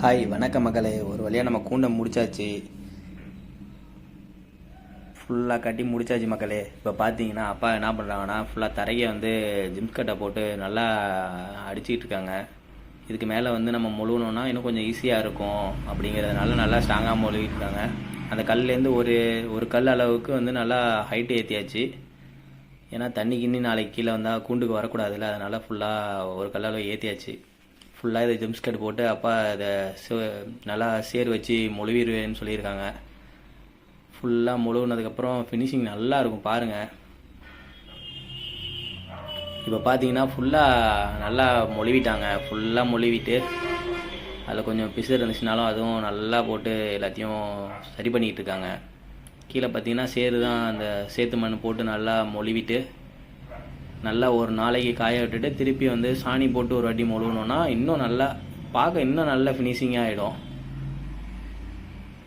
Hi வணக்கம் மக்களே. ஒரு வழியாக நம்ம கூண்டை முடிச்சாச்சு, ஃபுல்லாக கட்டி முடிச்சாச்சு மக்களே. இப்போ பார்த்தீங்கன்னா அப்பா என்ன பண்ணுறாங்கன்னா ஃபுல்லாக தரையை ஜிம்ஸ் கட்டை போட்டு நல்லா அடிச்சிக்கிட்டு இருக்காங்க. இதுக்கு மேலே நம்ம மொழுகணுன்னா இன்னும் கொஞ்சம் ஈஸியாக இருக்கும் அப்படிங்கிறதுனால நல்லா ஸ்ட்ராங்காக மொழுகிட்டு இருக்காங்க. அந்த கல்லேருந்து ஒரு ஒரு கல் அளவுக்கு நல்லா ஹைட்டு ஏற்றியாச்சு. ஏன்னா தண்ணி கிண்ணி நாளைக்கு கீழே வந்தால் கூண்டுக்கு வரக்கூடாதுல்ல, அதனால் ஃபுல்லாக ஒரு கல் அளவு ஏற்றியாச்சு. ஃபுல்லாக இதை ஜிம்ஸ் கட் போட்டு அப்பா இதை நல்லா சேர் வச்சு மொழுவிடுவேன்னு சொல்லியிருக்காங்க. ஃபுல்லாக மொழுவினதுக்கப்புறம் ஃபினிஷிங் நல்லா இருக்கும் பாருங்கள். இப்போ பார்த்தீங்கன்னா ஃபுல்லாக நல்லா மொழுவிட்டாங்க. ஃபுல்லாக மொழுவிட்டு அதில் கொஞ்சம் பிசு இருந்துச்சுனாலும் அதுவும் நல்லா போட்டு எல்லாத்தையும் சரி பண்ணிக்கிட்டு இருக்காங்க. கீழே பார்த்தீங்கன்னா சேரு தான், அந்த சேத்து மண் போட்டு நல்லா மொழுவிட்டு நல்லா ஒரு நாளைக்கு காய விட்டுட்டு திருப்பி சாணி போட்டு ஒரு வாட்டி மொழுகணுன்னா இன்னும் நல்லா பார்க்க இன்னும் நல்ல ஃபினிஷிங்காக ஆகிடும்.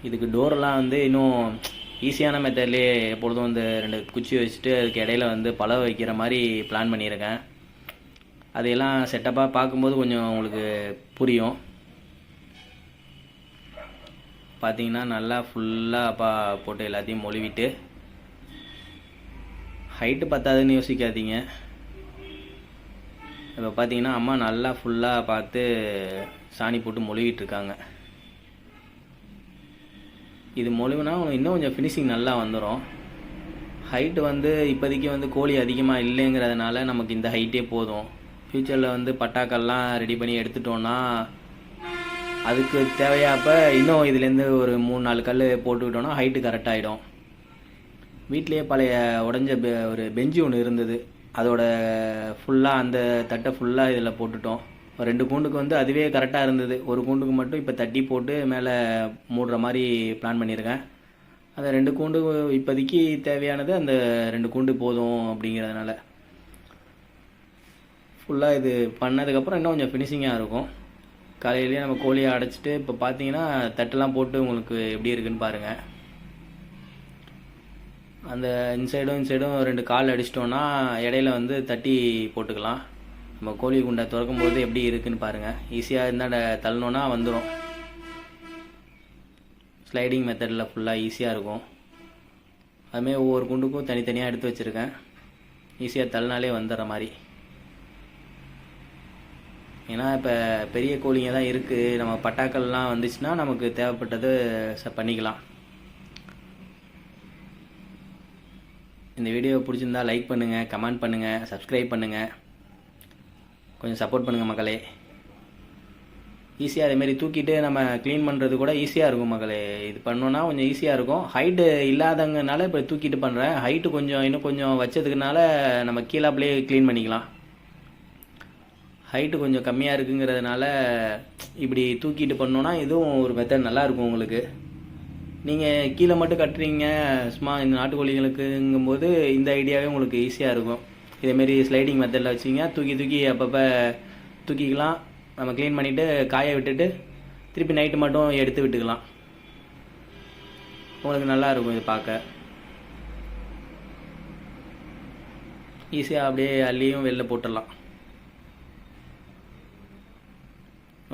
இதுக்கு டோரெலாம் இன்னும் ஈஸியான மெத்தட்லேயே எப்பொழுதும் 2 குச்சி வச்சுட்டு அதுக்கு இடையில பழ வைக்கிற மாதிரி பிளான் பண்ணியிருக்கேன். அதையெல்லாம் செட்டப்பாக பார்க்கும்போது கொஞ்சம் உங்களுக்கு புரியும். பார்த்தீங்கன்னா நல்லா ஃபுல்லாக அப்பா போட்டு எல்லாத்தையும் மொழுவிட்டு, ஹைட்டு பத்தாதுன்னு யோசிக்காதீங்க. இப்போ பார்த்தீங்கன்னா அம்மா நல்லா ஃபுல்லாக பார்த்து சாணி போட்டு மொழுகிட்டுருக்காங்க. இது மொழுகுனா இன்னும் கொஞ்சம் ஃபினிஷிங் நல்லா வந்துடும். ஹைட்டு இப்போதைக்கு கோழி அதிகமாக இல்லைங்கிறதுனால நமக்கு இந்த ஹைட்டே போதும். ஃப்யூச்சரில் பட்டாக்கள்லாம் ரெடி பண்ணி எடுத்துட்டோன்னா அதுக்கு தேவையாப்போ இன்னும் இதுலேருந்து ஒரு 3-4 கல் போட்டுக்கிட்டோன்னா ஹைட்டு கரெக்டாகிடும். வீட்லேயே பழைய உடஞ்ச ஒரு பெஞ்சு ஒன்று இருந்தது, அதோட ஃபுல்லாக அந்த தட்டை ஃபுல்லாக இதில் போட்டுட்டோம். 2 கூண்டுக்கு அதுவே கரெக்டாக இருந்தது. ஒரு கூண்டுக்கு மட்டும் இப்போ தட்டி போட்டு மேலே மூடுற மாதிரி பிளான் பண்ணியிருக்கேன். அந்த 2 கூண்டு இப்போதைக்கு தேவையானது அந்த 2 கூண்டு போதும் அப்படிங்கிறதுனால ஃபுல்லாக இது பண்ணதுக்கப்புறம் இன்னும் கொஞ்சம் ஃபினிஷிங்காக இருக்கும். காலையிலேயே நம்ம கோழியை அடைச்சிட்டு இப்போ பார்த்தீங்கன்னா தட்டெல்லாம் போட்டு உங்களுக்கு எப்படி இருக்குன்னு பாருங்கள். அந்த இன்சைடும் 2 கால் அடிச்சிட்டோன்னா இடையில தட்டி போட்டுக்கலாம். நம்ம கோழி குண்டை திறக்கும் போது எப்படி இருக்குன்னு பாருங்கள். ஈஸியாக இருந்தால் தள்ளணுன்னா வந்துடும். ஸ்லைடிங் மெத்தடில் ஃபுல்லாக ஈஸியாக இருக்கும். அதுமாதிரி ஒவ்வொரு குண்டுக்கும் தனித்தனியாக எடுத்து வச்சுருக்கேன், ஈஸியாக தள்ளினாலே வந்துடுற மாதிரி. ஏன்னா இப்போ பெரிய கோழிங்க தான் இருக்குது, நம்ம பட்டாக்கள்லாம் வந்துச்சுன்னா நமக்கு தேவைப்பட்டது பண்ணிக்கலாம். இந்த வீடியோ பிடிச்சிருந்தா லைக் பண்ணுங்கள், கமெண்ட் பண்ணுங்கள், சப்ஸ்கிரைப் பண்ணுங்கள், கொஞ்சம் சப்போர்ட் பண்ணுங்கள் மக்களே. ஈஸியாக அதேமாரி தூக்கிட்டு நம்ம க்ளீன் பண்ணுறது கூட ஈஸியாக இருக்கும் மக்களே. இது பண்ணோன்னா கொஞ்சம் ஈஸியாக இருக்கும். ஹைட்டு இல்லாதங்கனால இப்போ தூக்கிட்டு பண்ணுறேன். ஹைட்டு இன்னும் கொஞ்சம் வச்சதுக்குனால நம்ம கீழாப்லேயே க்ளீன் பண்ணிக்கலாம். ஹைட்டு கொஞ்சம் கம்மியாக இருக்குங்கிறதுனால இப்படி தூக்கிட்டு பண்ணோன்னா இதுவும் ஒரு மெத்தட் நல்லாயிருக்கும் உங்களுக்கு. நீங்கள் கீழே மட்டும் கட்டுறீங்க சும்மா இந்த நாட்டுக்கோழிகளுக்குங்கும்போது இந்த ஐடியாவே உங்களுக்கு ஈஸியாக இருக்கும். இதேமாரி ஸ்லைடிங் மெத்தடில் வச்சிங்க தூக்கி அப்பப்போ தூக்கிக்கலாம். நம்ம க்ளீன் பண்ணிவிட்டு காய விட்டுட்டு திருப்பி நைட்டு மட்டும் எடுத்து விட்டுக்கலாம். உங்களுக்கு நல்லாயிருக்கும் இது பார்க்க. ஈஸியாக அப்படியே அள்ளியும் வெளில போட்டுடலாம்.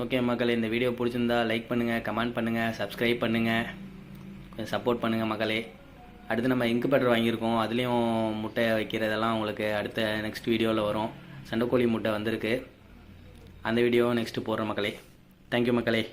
ஓகே மக்களே, இந்த வீடியோ பிடிச்சிருந்தா லைக் பண்ணுங்கள், கமெண்ட் பண்ணுங்கள், சப்ஸ்கிரைப் பண்ணுங்கள், கொஞ்சம் சப்போர்ட் பண்ணுங்கள் மக்களே. அடுத்து நம்ம இன்குபேட்டர் வாங்கியிருக்கோம், அதுலேயும் முட்டை வைக்கிறதெல்லாம் உங்களுக்கு அடுத்த நெக்ஸ்ட் வீடியோவில் வரும். சண்டைக்கோழி முட்டை வந்திருக்கு, அந்த வீடியோ நெக்ஸ்ட்டு போடுறோம் மக்களே. தேங்க்யூ மக்களே.